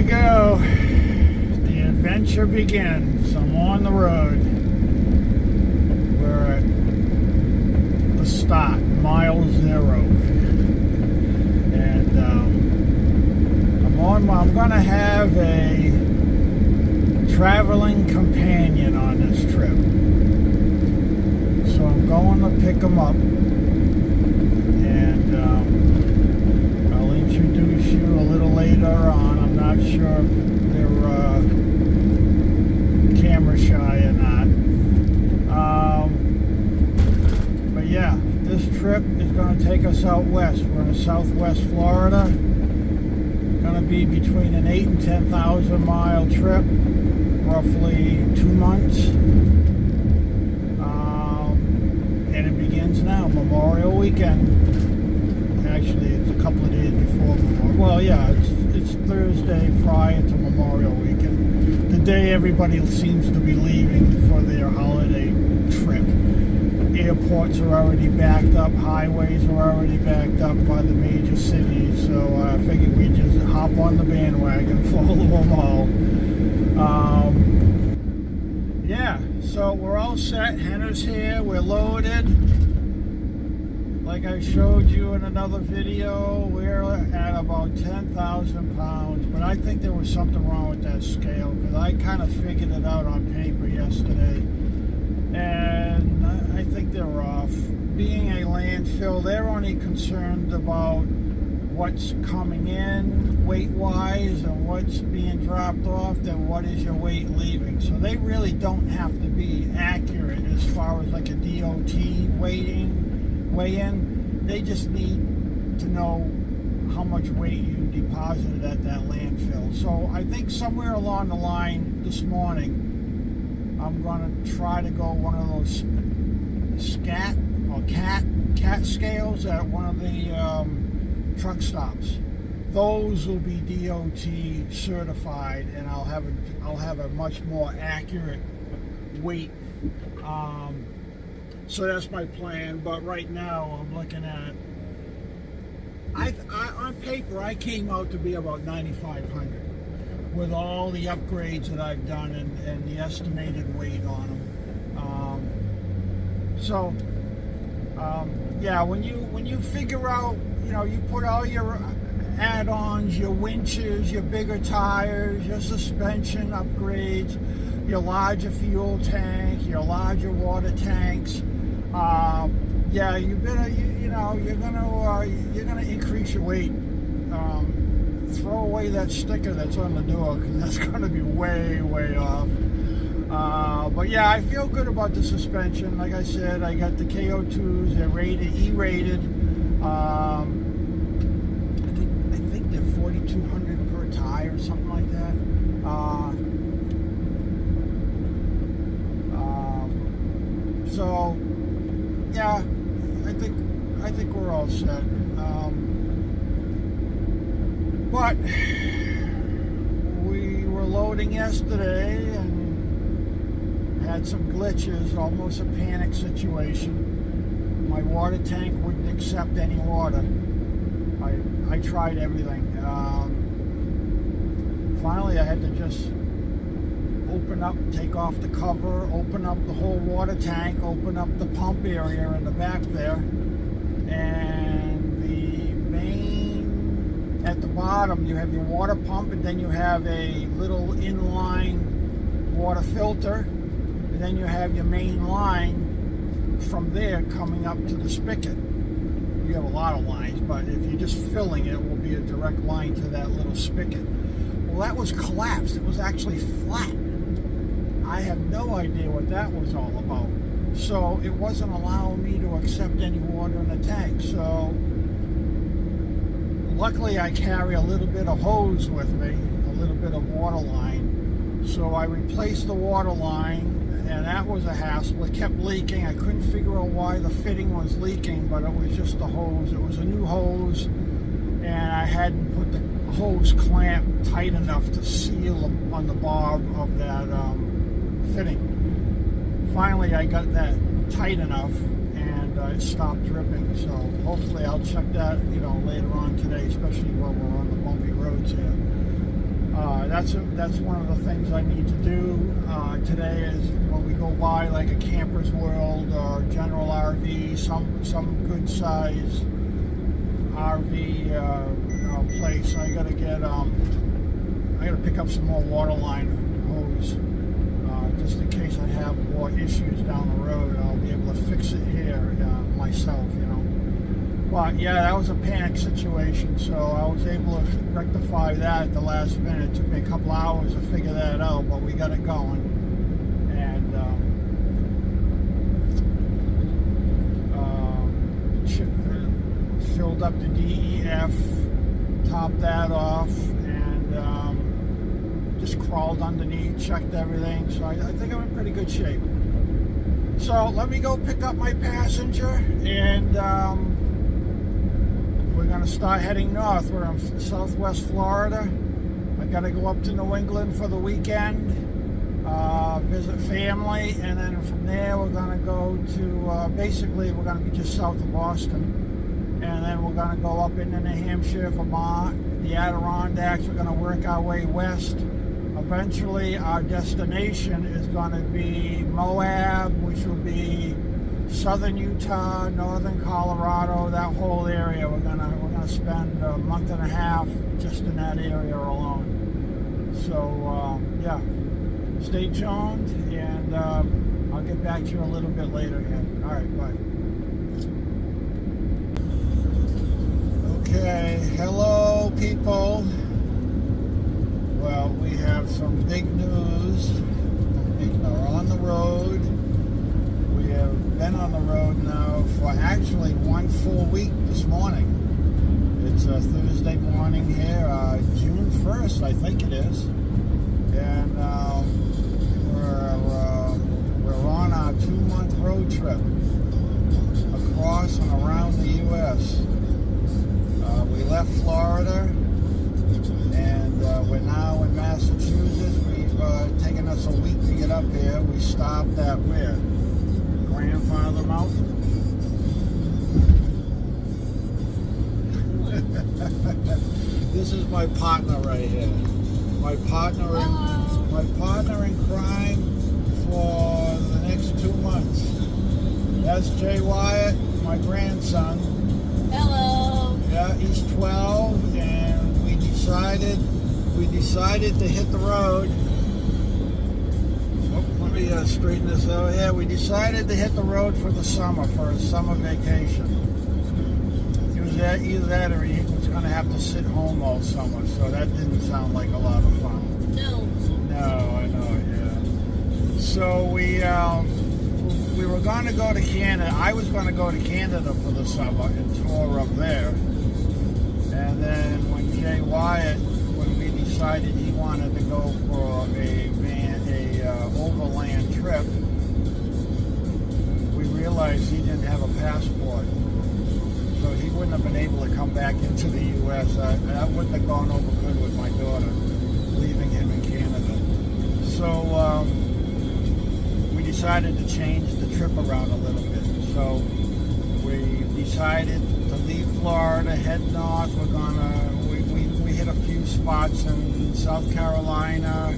we go. The adventure begins. I'm on the road. We're at the start, mile 0. And I'm going to have a traveling companion on this trip. So I'm going to pick him up. And I'll introduce you a little later on. I'm not sure if they're camera shy or not. But yeah, this trip is going to take us out west. We're in southwest Florida. Going to be between an 8,000 and 10,000 mile trip, roughly 2 months. And it begins now, Memorial Weekend. Actually, it's a couple of days before Memorial. Well, yeah, it's Thursday prior to Memorial Weekend. The day everybody seems to be leaving for their holiday trip. Airports are already backed up. Highways are already backed up by the major cities. So I figured we'd just hop on the bandwagon, follow them all. Yeah, so we're all set. Henna's here. We're loaded. Like I showed you in another video, we're at about 10,000 pounds. But I think there was something wrong with that scale because I kind of figured it out on paper yesterday. And I think they're off. Being a landfill, they're only concerned about what's coming in weight-wise and what's being dropped off, then what is your weight leaving. So they really don't have to be accurate as far as like a DOT weigh-in. They just need to know how much weight you deposited at that landfill. So I think somewhere along the line this morning, I'm going to try to go one of those cat scales at one of the truck stops. Those will be DOT certified, and I'll have a much more accurate weight. So that's my plan. But right now, I'm looking at. On paper, I came out to be about 9,500 with all the upgrades that I've done and the estimated weight on them. Yeah, when you figure out, you put all your add-ons, your winches, your bigger tires, your suspension upgrades, your larger fuel tank, your larger water tanks. Yeah, you're gonna increase your weight. Throw away that sticker that's on the door because that's gonna be way off. But yeah, I feel good about the suspension. Like I said, I got the KO2s. They're rated, E-rated. I think they're 4,200 per tire or something like that. So yeah, I think we're all set. But we were loading yesterday and had some glitches, almost a panic situation. My water tank wouldn't accept any water. I tried everything. Finally, I had to just open up, take off the cover, open up the whole water tank, open up the pump area in the back there, and the main, at the bottom, you have your water pump, and then you have a little inline water filter. And then you have your main line from there coming up to the spigot. You have a lot of lines, but if you're just filling it, it will be a direct line to that little spigot. Well, that was collapsed. It was actually flat. I have no idea what that was all about. So it wasn't allowing me to accept any water in the tank. So luckily I carry a little bit of hose with me, a little bit of water line. So I replaced the water line. And that was a hassle. It kept leaking. I couldn't figure out why the fitting was leaking, but it was just the hose. It was a new hose, and I hadn't put the hose clamp tight enough to seal on the barb of that fitting. Finally, I got that tight enough, and it stopped dripping. So hopefully I'll check that, later on today, especially while we're on the bumpy roads here. that's one of the things I need to do today. Is when we go by like a Campers World or General RV, some good size RV place, I gotta pick up some more water line hose, just in case I have more issues down the road. I'll be able to fix it here myself, you know. But yeah, that was a panic situation, so I was able to rectify that at the last minute. It took me a couple hours to figure that out, but we got it going. And filled up the DEF, topped that off, and just crawled underneath, checked everything. So I think I'm in pretty good shape. So let me go pick up my passenger, and we're going to start heading north. We're in Southwest Florida. I got to go up to New England for the weekend, visit family, and then from there we're going to go to, basically we're going to be just south of Boston, and then we're going to go up into New Hampshire, Vermont, the Adirondacks. We're going to work our way west. Eventually our destination is going to be Moab, which will be southern Utah, northern Colorado, that whole area. We're gonna spend a month and a half just in that area alone. So yeah, stay tuned, and I'll get back to you a little bit later here. All right, bye. Okay, hello people. Well, we have some big news. We're on the road. We have been on the road now for actually one full week this morning. It's a Thursday morning here, June 1st, I think it is. And we're on our 2-month road trip across and around the U.S. We left Florida, and we're now in Massachusetts. We've taken us a week to get up here. We stopped at where? Grandfather Mountain. This is my partner right here. My partner in crime for the next 2 months. That's Jay Wyatt, my grandson. Hello. Yeah, he's 12, and we decided to hit the road. Let me straighten this out here. We decided to hit the road for the summer, for a summer vacation. He was either that or he was going to have to sit home all summer, so that didn't sound like a lot of fun. No. No, I know, yeah. So we were going to go to Canada. I was going to go to Canada for the summer and tour up there. And then when Jay Wyatt, when we decided he wanted to go for a overland trip, we realized he didn't have a passport, so he wouldn't have been able to come back into the U.S. That wouldn't have gone over good with my daughter, leaving him in Canada. So we decided to change the trip around a little bit. So we decided to leave Florida, head north. We hit a few spots in South Carolina,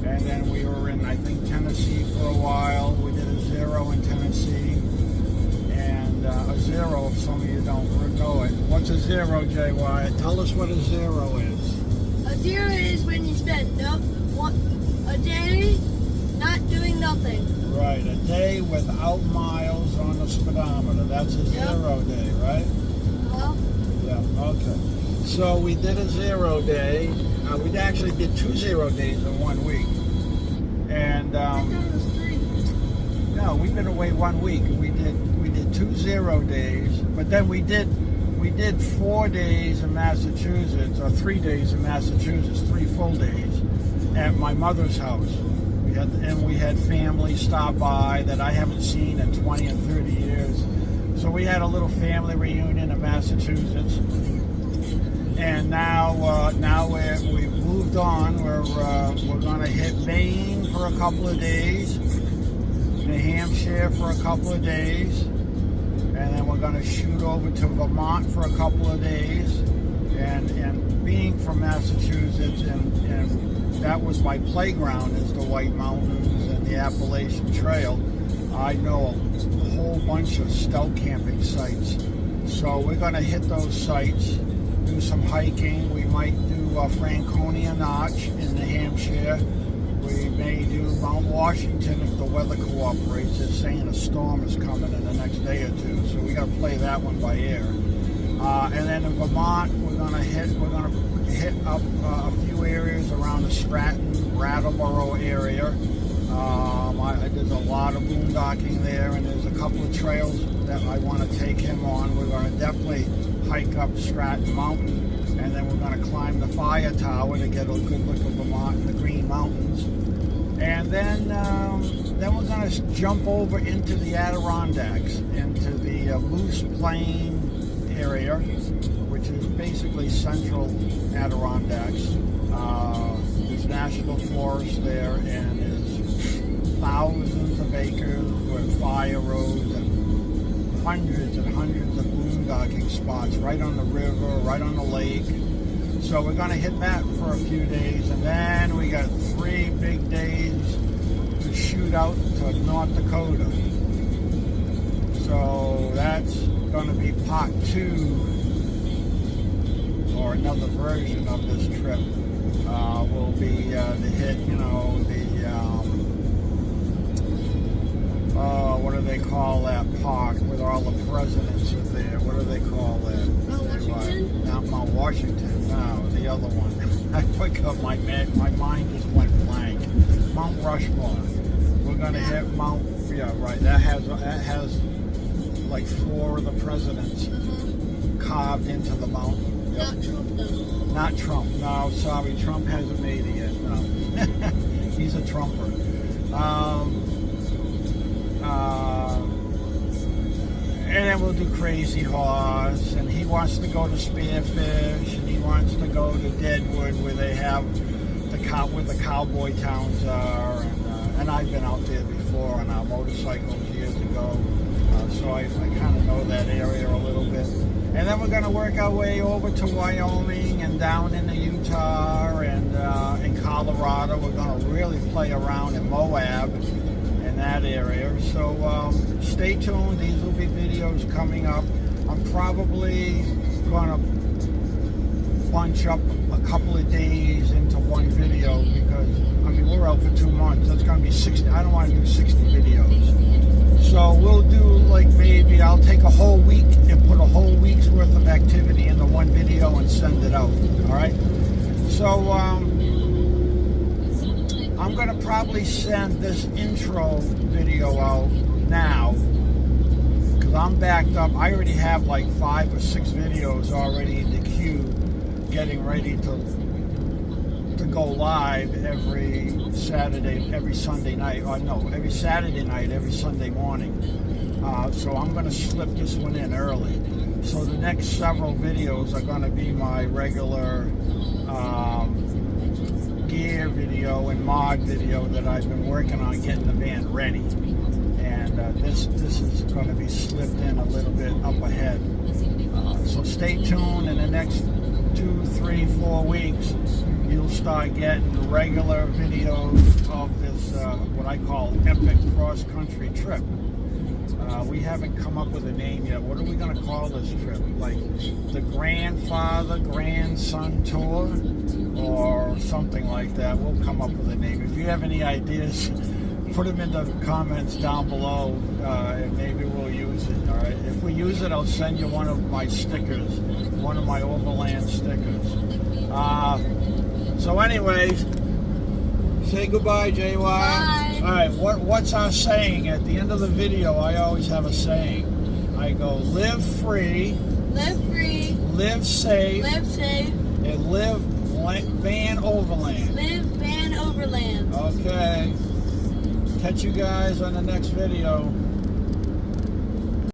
and then we were in, I think, Tennessee for a while. We did a zero in Tennessee, and a zero, if some of you don't know it. What's a zero, Jay Wyatt? Tell us what a zero is. A zero is when you spend a day not doing nothing. Right, a day without miles on the speedometer. That's a zero day, right? Yeah, okay. So we did a 0 day. We actually did 2 0 days in 1 week. And no, we've been away 1 week. We did 2 0 days, but then we did 4 days in Massachusetts, or 3 days in Massachusetts, 3 full days at my mother's house. We had family stop by that I haven't seen in 20 and 30 years. So we had a little family reunion in Massachusetts, and now we've moved on. We're going to hit Maine for a couple of days, New Hampshire for a couple of days, and then we're going to shoot over to Vermont for a couple of days, and being from Massachusetts, and that was my playground, is the White Mountains and the Appalachian Trail, I know a whole bunch of scout camping sites. So we're going to hit those sites, do some hiking. We might do Franconia Notch in New Hampshire. We may do Mount Washington if the weather cooperates. They're saying a storm is coming in the next day or two, so we got to play that one by ear. And then in Vermont, we're gonna hit up a few areas around the Stratton, Brattleboro area. There's a lot of boondocking there, and there's a couple of trails that I want to take him on. We're going to definitely hike up Stratton Mountain, and then we're going to climb the fire tower to get a good look at Vermont and the Green Mountains. And then we're going to jump over into the Adirondacks, into the Moose Plain area, which is basically central Adirondacks. There's national forest there, and there's thousands of acres with fire roads and hundreds of boondocking spots right on the river, right on the lake. So we're going to hit that for a few days, and then we got 3 big days to shoot out to North Dakota. So that's going to be part 2, or another version of this trip. Will be to hit, what do they call that park where all the presidents are there? What do they call that? Mount Washington? Not Mount Washington, no, the other one. I forgot, my mind just went blank. Mount Rushmore. We're going to hit Mount, yeah, right, that has like 4 of the presidents carved into the mountain. Yep. Not Trump, though. Not Trump. No, sorry, Trump hasn't made it yet. No, he's a Trumper. And then we'll do Crazy Horse, and he wants to go to Spearfish, and he wants to go to Deadwood, where they have where the cowboy towns are, and I've been out there before on our motorcycles years ago, so I kind of know that area a little bit. And then we're going to work our way over to Wyoming and down into Utah and in Colorado. We're going to really play around in Moab in that area. So stay tuned. These will be videos coming up. I'm probably going to bunch up a couple of days into one video because, I mean, we're out for 2 months. That's going to be 60. I don't want to do 60 videos. So we'll do, like, maybe I'll take a whole week and put a whole week's worth of activity into one video and send it out. All right. So I'm going to probably send this intro video out now because I'm backed up. I already have like 5 or 6 videos already in the queue, getting ready to go live every Saturday, every Sunday night, or no, every Saturday night, every Sunday morning. So I'm going to slip this one in early. So the next several videos are going to be my regular gear video and mod video that I've been working on getting the van ready. And this is going to be slipped in a little bit up ahead. So stay tuned. In the next 2, 3, 4 weeks, you'll start getting regular videos of this, what I call epic cross-country trip. We haven't come up with a name yet. What are we going to call this trip? Like the grandson tour or something like that. We'll come up with a name. If you have any ideas, put them in the comments down below, and maybe we'll use it. All right. If we use it, I'll send you one of my stickers, one of my overland stickers. So anyways, say goodbye, JY. Bye. All right, what's our saying? At the end of the video, I always have a saying. I go, live free. Live free. Live safe. Live safe. And live van overland. Live van overland. Okay. Catch you guys on the next video.